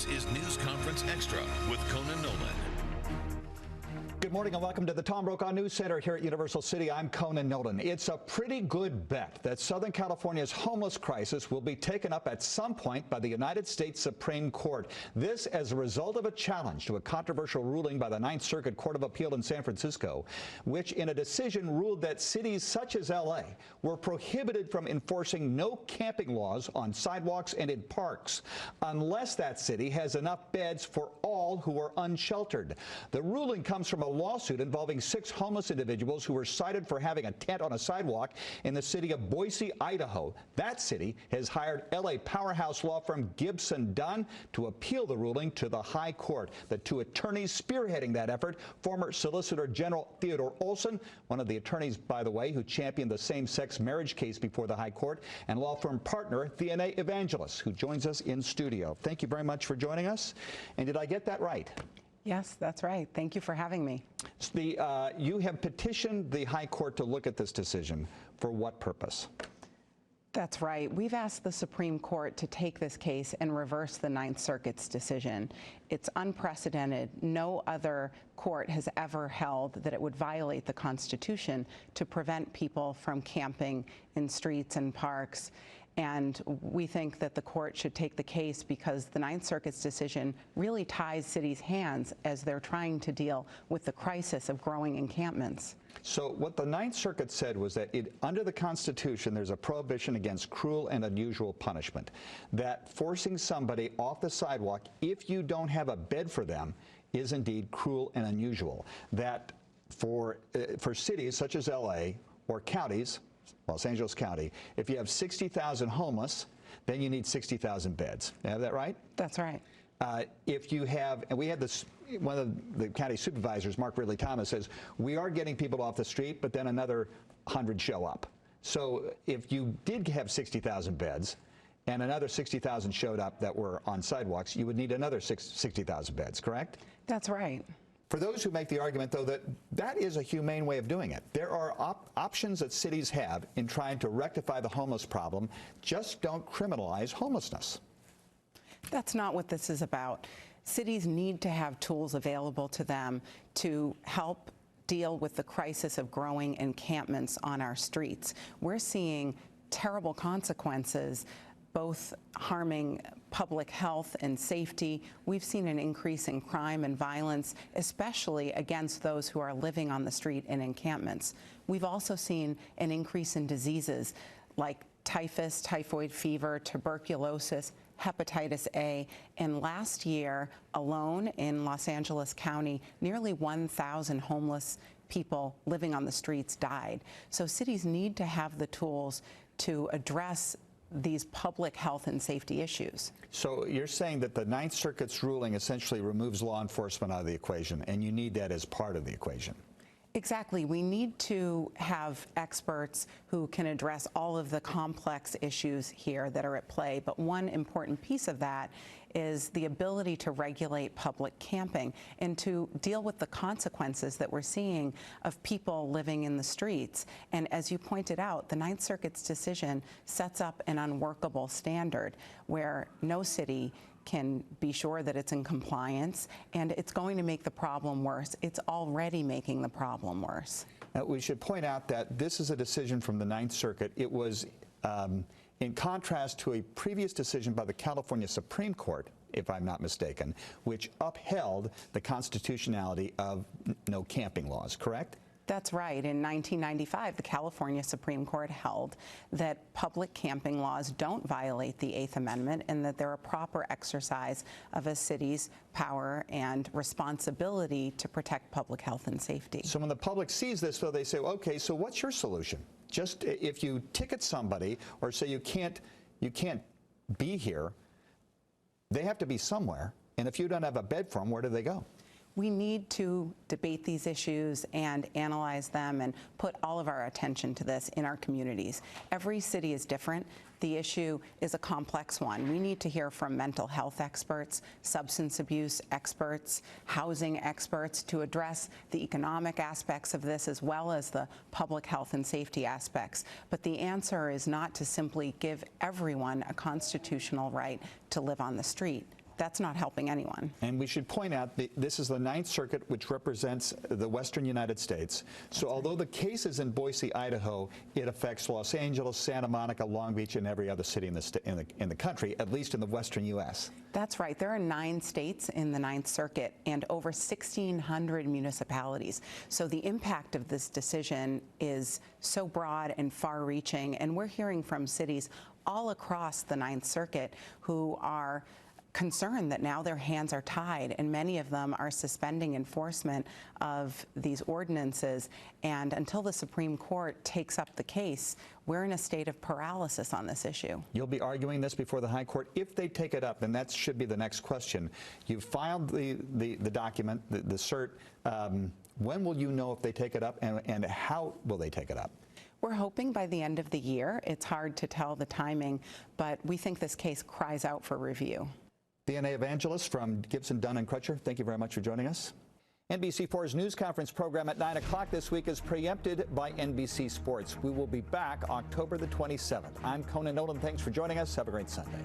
This is News Conference Extra with Conan Nolan. Good morning and welcome to the Tom Brokaw News Center here at Universal City. I'm Conan Nolan. It's a pretty good bet that Southern California's homeless crisis will be taken up at some point by the United States Supreme Court. This as a result of a challenge to a controversial ruling by the Ninth Circuit Court of Appeal in San Francisco, which in a decision ruled that cities such as LA were prohibited from enforcing no camping laws on sidewalks and in parks unless that city has enough beds for all who are unsheltered. The ruling comes from a lawsuit involving 6 homeless individuals who were cited for having a tent on a sidewalk in the city of Boise, Idaho. That city has hired LA powerhouse law firm Gibson Dunn to appeal the ruling to the High Court. The 2 attorneys spearheading that effort, former Solicitor General Theodore Olson, one of the attorneys, by the way, who championed the same-sex marriage case before the High Court, and law firm partner Theane Evangelos, who joins us in studio. Thank you very much for joining us. And did I get that right? Yes, that's right. Thank you for having me. You have petitioned the High Court to look at this decision. For what purpose? That's right. We've asked the Supreme Court to take this case and reverse the Ninth Circuit's decision. It's unprecedented. No other court has ever held that it would violate the Constitution to prevent people from camping in streets and parks. And we think that the court should take the case because the Ninth Circuit's decision really ties cities' hands as they're trying to deal with the crisis of growing encampments. So what the Ninth Circuit said was that under the Constitution, there's a prohibition against cruel and unusual punishment, that forcing somebody off the sidewalk if you don't have a bed for them is indeed cruel and unusual, that for cities such as LA or counties, Los Angeles County, if you have 60,000 homeless, then you need 60,000 beds. You have that right? That's right. If you have, and we had this, one of the county supervisors, Mark Ridley Thomas, says, we are getting people off the street, but then another 100 show up. So if you did have 60,000 beds and another 60,000 showed up that were on sidewalks, you would need another 60,000 beds, correct? That's right. For those who make the argument, though, that that is a humane way of doing it, there are options that cities have in trying to rectify the homeless problem. Just don't criminalize homelessness. That's not what this is about. Cities need to have tools available to them to help deal with the crisis of growing encampments on our streets. We're seeing terrible consequences, both harming public health and safety. We've seen an increase in crime and violence, especially against those who are living on the street in encampments. We've also seen an increase in diseases like typhus, typhoid fever, tuberculosis, hepatitis A, and last year alone in Los Angeles County, nearly 1,000 homeless people living on the streets died. So cities need to have the tools to address these public health and safety issues. So you're saying that the Ninth Circuit's ruling essentially removes law enforcement out of the equation, and you need that as part of the equation. Exactly. We need to have experts who can address all of the complex issues here that are at play. But one important piece of that is the ability to regulate public camping and to deal with the consequences that we're seeing of people living in the streets. And as you pointed out, the Ninth Circuit's decision sets up an unworkable standard where no city can be sure that it's in compliance, and it's going to make the problem worse. It's already making the problem worse. Now, we should point out that this is a decision from the Ninth Circuit. It was in contrast to a previous decision by the California Supreme Court, if I'm not mistaken, which upheld the constitutionality of no camping laws, correct? That's right. In 1995, the California Supreme Court held that public camping laws don't violate the Eighth Amendment and that they're a proper exercise of a city's power and responsibility to protect public health and safety. So when the public sees this, though, they say, okay, so what's your solution? Just if you ticket somebody or say you can't be here, they have to be somewhere. And if you don't have a bed for them, where do they go? We need to debate these issues and analyze them and put all of our attention to this in our communities. Every city is different. The issue is a complex one. We need to hear from mental health experts, substance abuse experts, housing experts to address the economic aspects of this as well as the public health and safety aspects. But the answer is not to simply give everyone a constitutional right to live on the street. that's not helping anyone. And we should point out that this is the Ninth Circuit, which represents the western United States. So although the case is in Boise, Idaho, it affects Los Angeles, Santa Monica, Long Beach, and every other city in the country, at least in the western U.S. That's right. There are 9 states in the Ninth Circuit and over 1,600 municipalities. So the impact of this decision is so broad and far-reaching, and we're hearing from cities all across the Ninth Circuit who are concerned that now their hands are tied, and many of them are suspending enforcement of these ordinances. And until the Supreme Court takes up the case, we're in a state of paralysis on this issue. You'll be arguing this before the High Court if they take it up, and that should be the next question. You've filed the document, the cert. When will you know if they take it up, and how will they take it up? We're hoping by the end of the year. It's hard to tell the timing, but we think this case cries out for review. DNA Evangelist from Gibson, Dunn & Crutcher, thank you very much for joining us. NBC4's news conference program at 9 o'clock this week is preempted by NBC Sports. We will be back October the 27th. I'm Conan Nolan. Thanks for joining us. Have a great Sunday.